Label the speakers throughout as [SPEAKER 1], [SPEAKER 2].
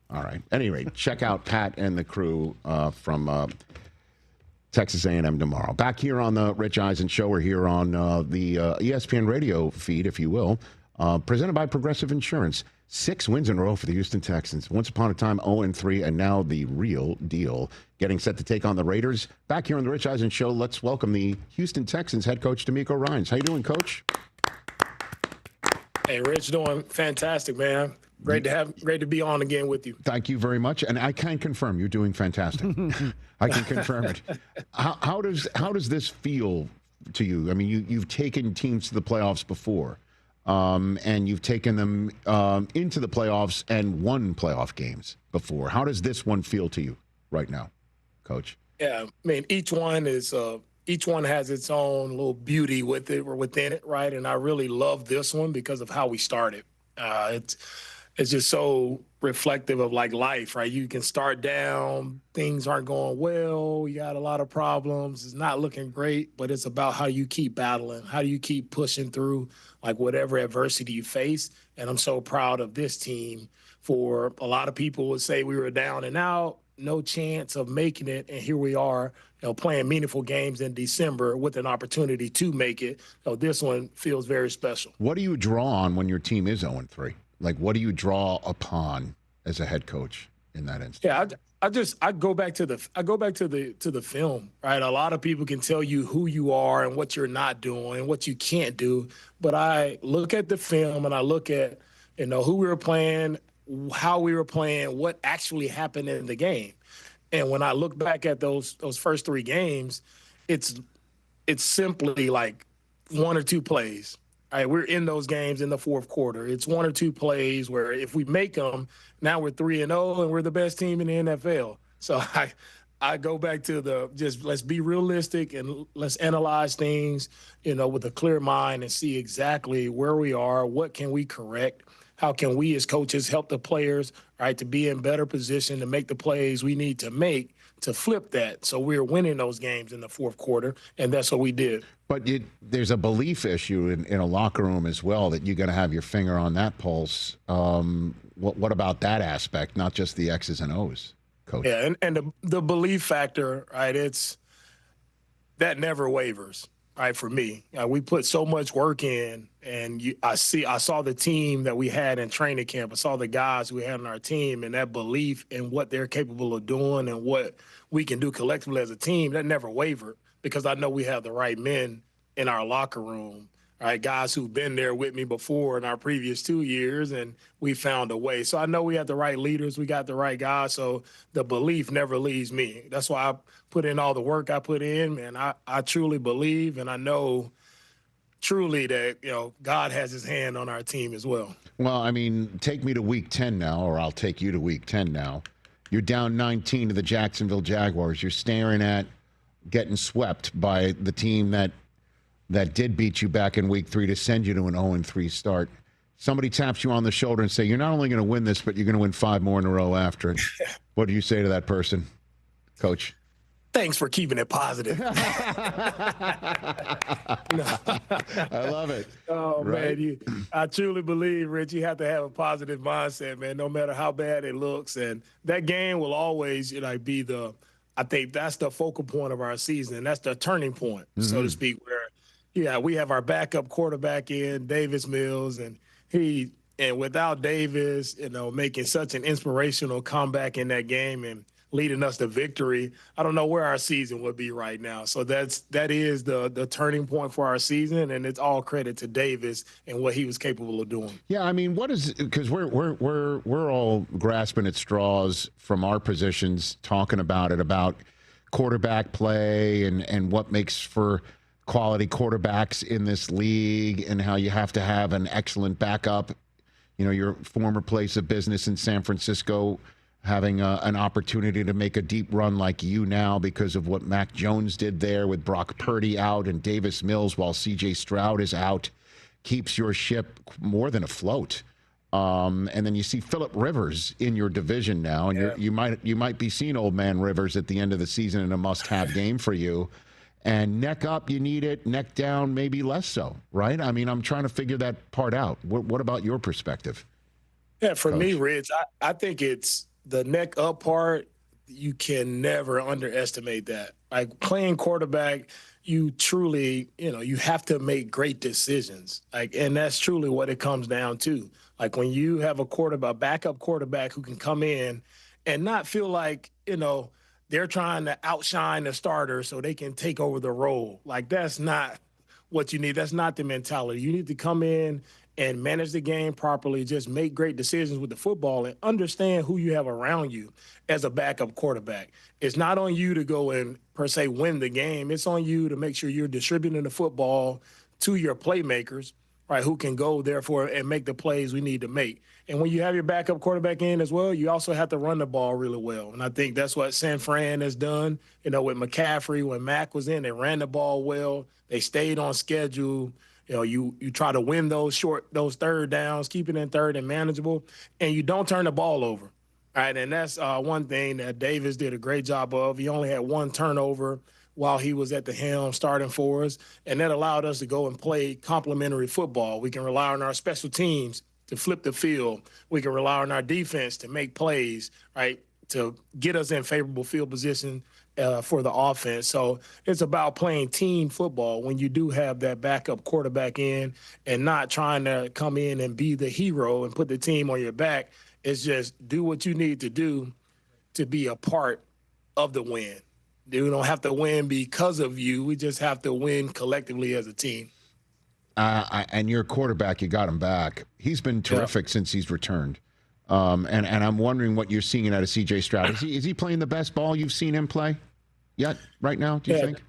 [SPEAKER 1] All right. Anyway, check out Pat and the crew from Texas A&M tomorrow. Back here on the Rich Eisen Show. We're here on the ESPN radio feed, if you will, presented by Progressive Insurance. 6 wins in a row for the Houston Texans. Once upon a time, 0-3, and now the real deal. Getting set to take on the Raiders. Back here on the Rich Eisen Show, let's welcome the Houston Texans head coach, Demeco Ryans. How you doing, Coach?
[SPEAKER 2] Hey, Rich, doing fantastic, man. Great to be on again with you.
[SPEAKER 1] Thank you very much, and I can confirm you're doing fantastic. I can confirm it. How does this feel to you? I mean, you've taken teams to the playoffs before, and you've taken them into the playoffs and won playoff games before. How does this one feel to you right now, Coach?
[SPEAKER 2] Yeah, I mean, each one has its own little beauty within it, right? And I really love this one because of how we started. It's just so reflective of like life, right? You can start down, things aren't going well, you got a lot of problems, it's not looking great, but it's about how you keep battling, how do you keep pushing through like whatever adversity you face. And I'm so proud of this team. For a lot of people would say we were down and out, no chance of making it, and here we are, playing meaningful games in December with an opportunity to make it. So this one feels very special.
[SPEAKER 1] What do you draw on when your team is 0-3? Like, what do you draw upon as a head coach in that instance?
[SPEAKER 2] Yeah, I go back to the film, right? A lot of people can tell you who you are and what you're not doing and what you can't do, but I look at the film and I look at who we were playing, how we were playing, what actually happened in the game. And when I look back at those first 3 games, it's simply like 1 or 2 plays. All right, we're in those games in the fourth quarter. It's 1 or 2 plays where if we make them, now we're 3-0 and we're the best team in the NFL. So I go back to let's be realistic and let's analyze things, with a clear mind and see exactly where we are, what can we correct, how can we as coaches help the players, right, to be in better position to make the plays we need to make to flip that. So we're winning those games in the fourth quarter, and that's what we did.
[SPEAKER 1] But there's a belief issue in a locker room as well that you're going to have your finger on that pulse. What about that aspect, not just the X's and O's, Coach?
[SPEAKER 2] Yeah, and the belief factor, right, that never wavers. Right, for me, we put so much work in, and I saw the team that we had in training camp. I saw the guys we had on our team, and that belief in what they're capable of doing and what we can do collectively as a team, that never wavered because I know we have the right men in our locker room, right? Guys who've been there with me before in our previous 2 years, and we found a way. So I know we have the right leaders, we got the right guys, so the belief never leaves me. That's why I put in all the work I put in, and I truly believe, and I know truly that, God has his hand on our team as well.
[SPEAKER 1] Well, I mean, take me to week 10 now, or I'll take you to week 10 now. You're down 19 to the Jacksonville Jaguars. You're staring at getting swept by the team that did beat you back in week 3 to send you to an 0-3 start. Somebody taps you on the shoulder and say, you're not only going to win this, but you're going to win 5 more in a row after it. What do you say to that person, Coach?
[SPEAKER 2] Thanks for keeping it positive.
[SPEAKER 1] I love it.
[SPEAKER 2] Oh,
[SPEAKER 1] right?
[SPEAKER 2] Man, I truly believe, Rich, you have to have a positive mindset, man, no matter how bad it looks. And that game will always be I think that's the focal point of our season. That's the turning point, so to speak, where, we have our backup quarterback in, Davis Mills, and without Davis, making such an inspirational comeback in that game and leading us to victory, I don't know where our season would be right now. So that is the turning point for our season, and it's all credit to Davis and what he was capable of doing.
[SPEAKER 1] Yeah, I mean, because we're all grasping at straws from our positions, talking about quarterback play and what makes for quality quarterbacks in this league and how you have to have an excellent backup. Your former place of business in San Francisco having an opportunity to make a deep run like you now because of what Mac Jones did there with Brock Purdy out and Davis Mills while C.J. Stroud is out, keeps your ship more than afloat. And then you see Phillip Rivers in your division now, and you might be seeing old man Rivers at the end of the season in a must-have game for you. And neck up, you need it. Neck down, maybe less so, right? I mean, I'm trying to figure that part out. What about your perspective?
[SPEAKER 2] Yeah, for me,
[SPEAKER 1] Coach?
[SPEAKER 2] Rich, I think it's the neck up part. You can never underestimate that. Like playing quarterback, you truly, you have to make great decisions. Like, and that's truly what it comes down to. Like when you have a quarterback, backup quarterback who can come in and not feel like, they're trying to outshine the starter so they can take over the role. Like that's not what you need. That's not the mentality. You need to come in and manage the game properly, just make great decisions with the football and understand who you have around you as a backup quarterback. It's not on you to go and per se win the game. It's on you to make sure you're distributing the football to your playmakers, right, who can go therefore and make the plays we need to make. And when you have your backup quarterback in as well, you also have to run the ball really well. And I think that's what San Fran has done, with McCaffrey. When Mac was in, they ran the ball well. They stayed on schedule. You try to win those third downs, keep it in third and manageable, and you don't turn the ball over. All right, and that's one thing that Davis did a great job of. He only had one turnover while he was at the helm starting for us, and that allowed us to go and play complementary football. We can rely on our special teams to flip the field. We can rely on our defense to make plays, right, to get us in favorable field position for the offense. So it's about playing team football when you do have that backup quarterback in and not trying to come in and be the hero and put the team on your back. It's just do what you need to do to be a part of the win. We don't have to win because of you. We just have to win collectively as a team.
[SPEAKER 1] And your quarterback, you got him back. He's been terrific since he's returned. And I'm wondering what you're seeing out of C.J. Stroud. Is he playing the best ball you've seen him play yet right now, do you think?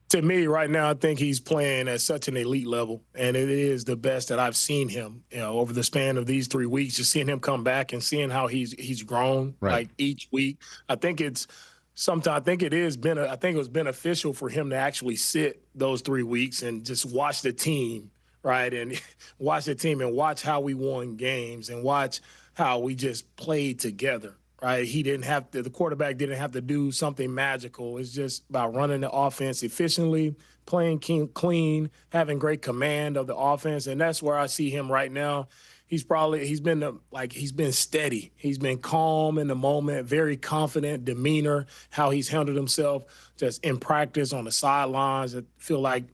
[SPEAKER 2] To me, right now, I think he's playing at such an elite level, and it is the best that I've seen him, over the span of these 3 weeks, just seeing him come back and seeing how he's grown,
[SPEAKER 1] right,
[SPEAKER 2] like each week. I think it was beneficial for him to actually sit those 3 weeks and just watch the team, right, and watch how we won games and watch how we just played together. Right, the quarterback didn't have to do something magical. It's just about running the offense efficiently, playing clean, having great command of the offense, and that's where I see him right now. He's been steady. He's been calm in the moment, very confident demeanor, how he's handled himself just in practice on the sidelines. I feel like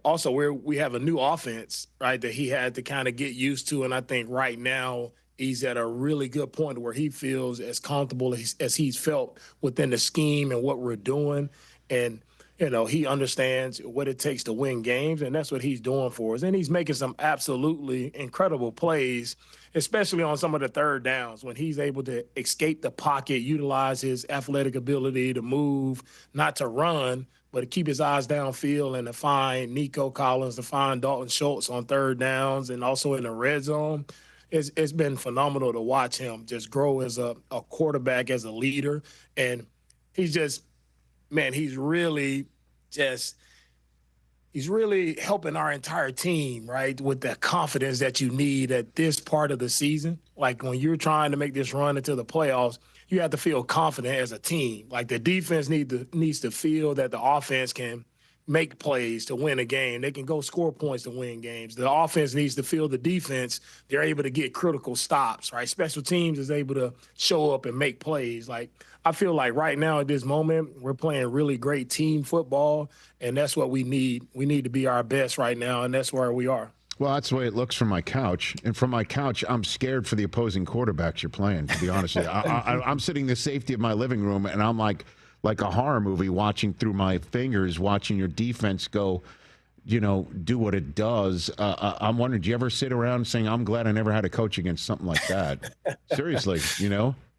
[SPEAKER 2] also we have a new offense, right, that he had to kind of get used to, and I think right now he's at a really good point where he feels as comfortable as he's felt within the scheme and what we're doing. And, he understands what it takes to win games, and that's what he's doing for us. And he's making some absolutely incredible plays, especially on some of the third downs when he's able to escape the pocket, utilize his athletic ability to move, not to run, but to keep his eyes downfield and to find Nico Collins, to find Dalton Schultz on third downs and also in the red zone. It's been phenomenal to watch him just grow as a quarterback, as a leader. And he's really helping our entire team, right, with the confidence that you need at this part of the season. Like when you're trying to make this run into the playoffs, you have to feel confident as a team. Like the defense needs to feel that the offense can make plays to win a game. They can go score points to win games. The offense needs to feel the defense. They're able to get critical stops, right? Special teams is able to show up and make plays. Like I feel like right now at this moment, we're playing really great team football, and that's what we need. We need to be our best right now, and that's where we are.
[SPEAKER 1] Well, that's the way it looks from my couch. And from my couch, I'm scared for the opposing quarterbacks you're playing, to be honest with you. I'm sitting in the safety of my living room, and I'm like a horror movie watching through my fingers, watching your defense go, do what it does. I'm wondering, do you ever sit around saying, I'm glad I never had a coach against something like that? Seriously,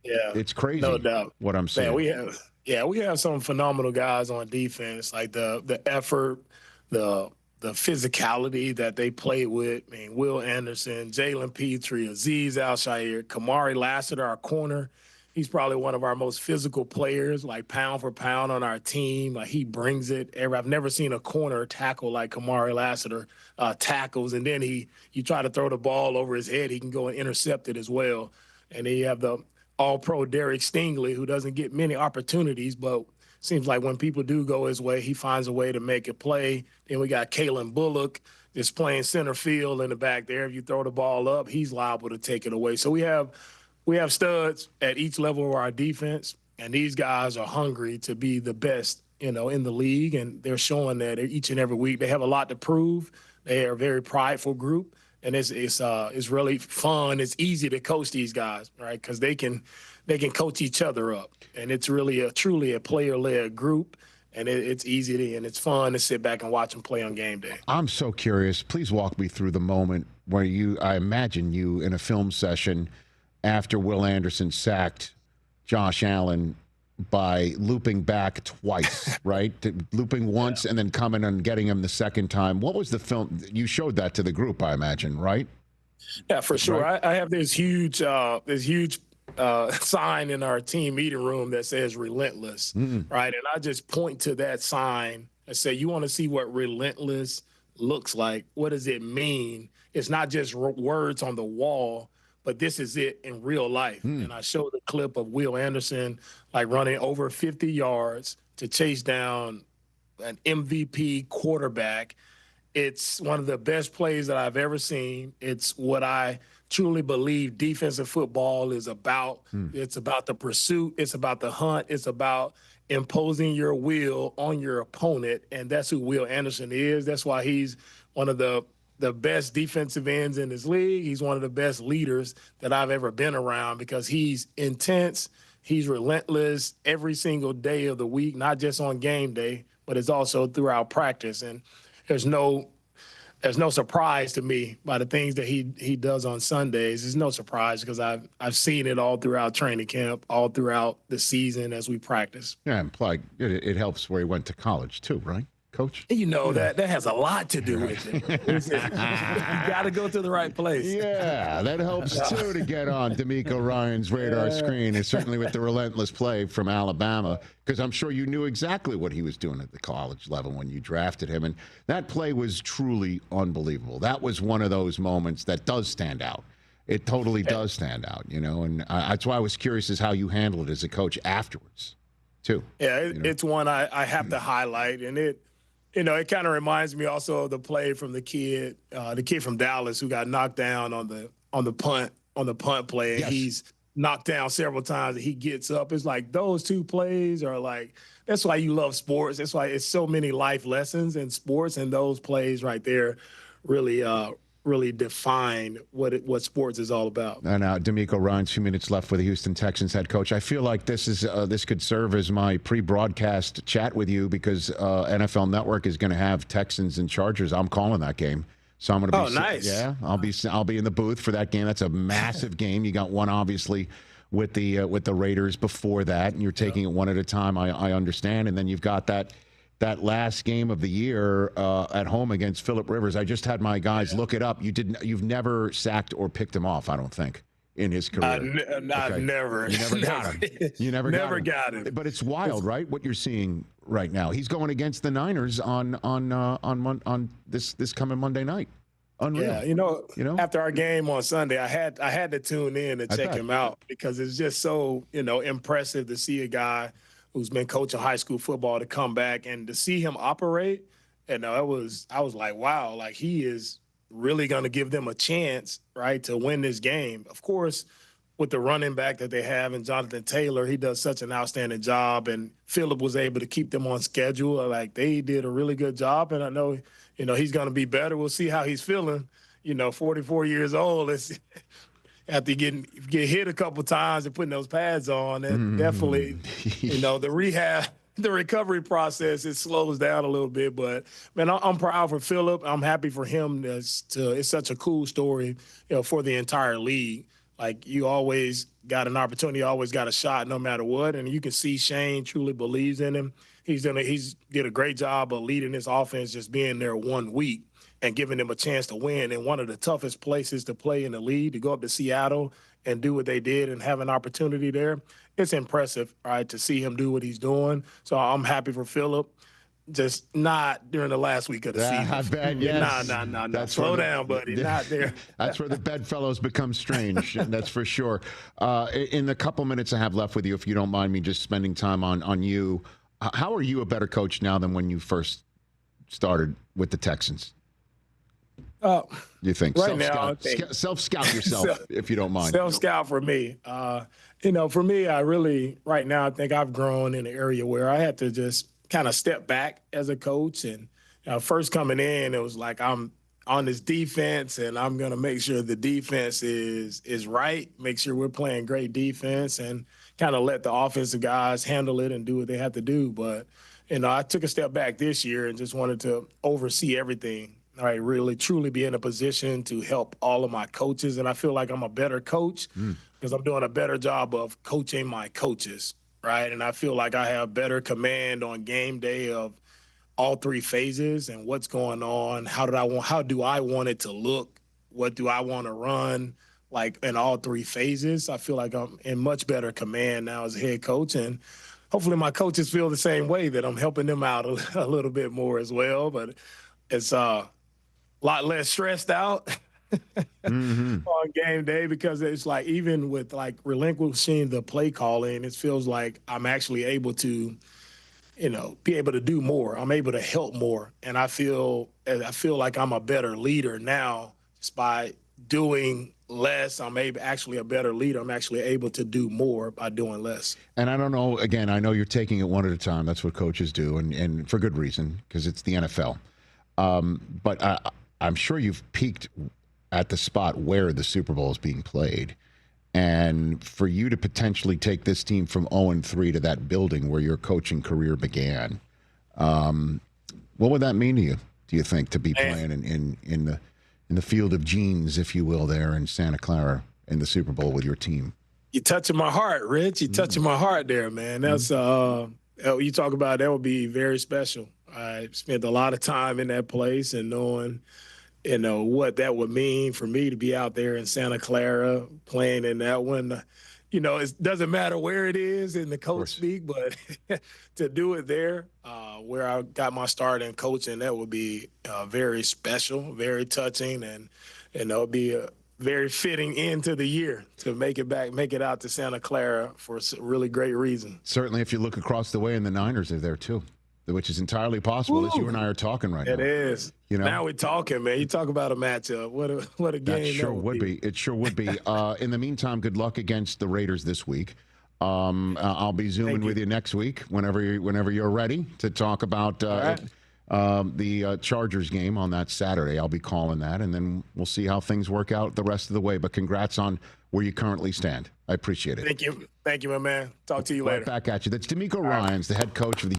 [SPEAKER 2] Yeah.
[SPEAKER 1] It's crazy.
[SPEAKER 2] No doubt.
[SPEAKER 1] What I'm saying.
[SPEAKER 2] Man, we have some phenomenal guys on defense, like the effort, the physicality that they play with. I mean, Will Anderson, Jalen Petrie, Azeez Al-Shaair, Kamari Lassiter, our corner. He's probably one of our most physical players, like pound for pound on our team. Like he brings it. I've never seen a corner tackle like Kamari Lassiter tackles. And then you try to throw the ball over his head, he can go and intercept it as well. And then you have the all-pro Derek Stingley, who doesn't get many opportunities, but seems like when people do go his way, he finds a way to make a play. Then we got Kalen Bullock, just playing center field in the back there. If you throw the ball up, he's liable to take it away. So we have studs at each level of our defense, and these guys are hungry to be the best, in the league, and they're showing that each and every week. They have a lot to prove. They are a very prideful group, and it's really fun. It's easy to coach these guys, right? Because they can coach each other up, and it's really truly a player-led group. And it's easy and it's fun to sit back and watch them play on game day.
[SPEAKER 1] I'm so curious. Please walk me through the moment where I imagine you in a film session after Will Anderson sacked Josh Allen by looping back twice, right? Looping once and then coming and getting him the second time. What was the film? You showed that to the group, I imagine, right?
[SPEAKER 2] Yeah, for sure.
[SPEAKER 1] Right?
[SPEAKER 2] I have this huge sign in our team meeting room that says relentless, right? And I just point to that sign and say, you want to see what relentless looks like? What does it mean? It's not just words on the wall, but this is it in real life. And I showed the clip of Will Anderson like running over 50 yards to chase down an MVP quarterback. It's one of the best plays that I've ever seen. It's what I truly believe defensive football is about. It's about the pursuit. It's about the hunt. It's about imposing your will on your opponent, and that's who Will Anderson is. That's why he's one of the best defensive ends in this league. He's one of the best leaders that I've ever been around because he's intense. He's relentless every single day of the week, not just on game day, but it's also throughout practice. And there's no surprise to me by the things that he does on Sundays. There's no surprise because I've seen it all throughout training camp, all throughout the season as we practice.
[SPEAKER 1] Yeah, and like it helps where he went to college too, right, Coach?
[SPEAKER 2] That has a lot to do with it. You got to go to the right place.
[SPEAKER 1] Yeah, that helps too to get on Demeco Ryans' radar screen, and certainly with the relentless play from Alabama, because I'm sure you knew exactly what he was doing at the college level when you drafted him, and that play was truly unbelievable. That was one of those moments that does stand out. It totally does stand out, and that's why I was curious as how you handled it as a coach afterwards, too.
[SPEAKER 2] Yeah, it's one I have to highlight, and it kind of reminds me also of the play from the kid from Dallas who got knocked down on the punt play.
[SPEAKER 1] Yes.
[SPEAKER 2] He's knocked down several times and he gets up. It's like those two plays are like, that's why you love sports. That's why it's so many life lessons in sports, and those plays right there really define what sports is all about.
[SPEAKER 1] And now, Demeco Ryans, 2 minutes left for the Houston Texans head coach. I feel like this could serve as my pre-broadcast chat with you because NFL Network is going to have Texans and Chargers. I'm calling that game, so I'm going to be.
[SPEAKER 2] Oh, nice.
[SPEAKER 1] Yeah, I'll be in the booth for that game. That's a massive game. You got one obviously with the Raiders before that, and you're taking it one at a time. I understand, and then you've got that last game of the year at home against Phillip Rivers. I just had my guys look it up. You've never sacked or picked him off, I don't think, in his career.
[SPEAKER 2] Never.
[SPEAKER 1] You never got him. You never got him. But it's wild, right? What you're seeing right now. He's going against the Niners on this coming Monday night. Unreal.
[SPEAKER 2] Yeah, after our game on Sunday, I had to tune in and check him out because it's just so impressive to see a guy who's been coaching high school football to come back and to see him operate. And I was like, wow, like he is really going to give them a chance, right, to win this game. Of course, with the running back that they have and Jonathan Taylor, he does such an outstanding job. And Phillip was able to keep them on schedule. Like they did a really good job. And I know, he's going to be better. We'll see how he's feeling. 44 years old. After get hit a couple times and putting those pads on, and definitely, the recovery process, it slows down a little bit. But man, I'm proud for Phillip. I'm happy for him. It's such a cool story, for the entire league. Like you always got an opportunity, you always got a shot, no matter what. And you can see Shane truly believes in him. He's did a great job of leading this offense, just being there 1 week and giving them a chance to win in one of the toughest places to play in the league, to go up to Seattle and do what they did and have an opportunity there. It's impressive, right, to see him do what he's doing. So I'm happy for Phillip. Just not during the last week of the season.
[SPEAKER 1] I bet, yes.
[SPEAKER 2] No. Slow down, buddy. Not there.
[SPEAKER 1] That's where the bedfellows become strange. That's for sure. In the couple minutes I have left with you, if you don't mind me just spending time on you, how are you a better coach now than when you first started with the Texans?
[SPEAKER 2] Uh,
[SPEAKER 1] You think
[SPEAKER 2] right now, I think
[SPEAKER 1] self-scout yourself if you don't mind.
[SPEAKER 2] self-scout for me. For me, I really right now I think I've grown in an area where I had to just kind of step back as a coach. And first coming in, it was like I'm on this defense, and I'm gonna make sure the defense is right, make sure we're playing great defense, and kind of let the offensive guys handle it and do what they have to do. But I took a step back this year and just wanted to oversee everything. All right, really, truly be in a position to help all of my coaches. And I feel like I'm a better coach because I'm doing a better job of coaching my coaches, right? And I feel like I have better command on game day of all three phases and what's going on. How do I want it to look? What do I want to run? Like in all three phases, I feel like I'm in much better command now as a head coach. And hopefully my coaches feel the same way, that I'm helping them out a little bit more as well. But it's a lot less stressed out on game day, because it's like, even with like relinquishing the play calling, it feels like I'm actually able to, be able to do more. I'm able to help more. And I feel like I'm a better leader now just by doing less. Actually a better leader. I'm actually able to do more by doing less.
[SPEAKER 1] And I don't know, again, I know you're taking it one at a time. That's what coaches do, and for good reason, because it's the NFL. But I'm sure you've peaked at the spot where the Super Bowl is being played. And for you to potentially take this team from 0-3 to that building where your coaching career began, what would that mean to you, do you think, to be playing in the field of genes, if you will, there in Santa Clara in the Super Bowl with your team?
[SPEAKER 2] You're touching my heart, Rich. You're touching my heart there, man. That's you talk about, that would be very special. I spent a lot of time in that place, and knowing, what that would mean for me to be out there in Santa Clara playing in that one. It doesn't matter where it is in the coach speak, but to do it there, where I got my start in coaching, that would be very special, very touching, and it'll be a very fitting end to the year to make it out to Santa Clara for a really great reason.
[SPEAKER 1] Certainly, if you look across the way, and the Niners are there too, which is entirely possible, as you and I are talking right now.
[SPEAKER 2] It is. Now we're talking, man. You talk about a matchup. What a game
[SPEAKER 1] that sure would be. It sure would be. In the meantime, good luck against the Raiders this week. I'll be zooming with you next week whenever you're ready to talk about the Chargers game on that Saturday. I'll be calling that, and then we'll see how things work out the rest of the way. But congrats on where you currently stand. I appreciate it.
[SPEAKER 2] Thank you, my man. Talk to you later.
[SPEAKER 1] Right back at you. That's Demeco Ryans, the head coach of the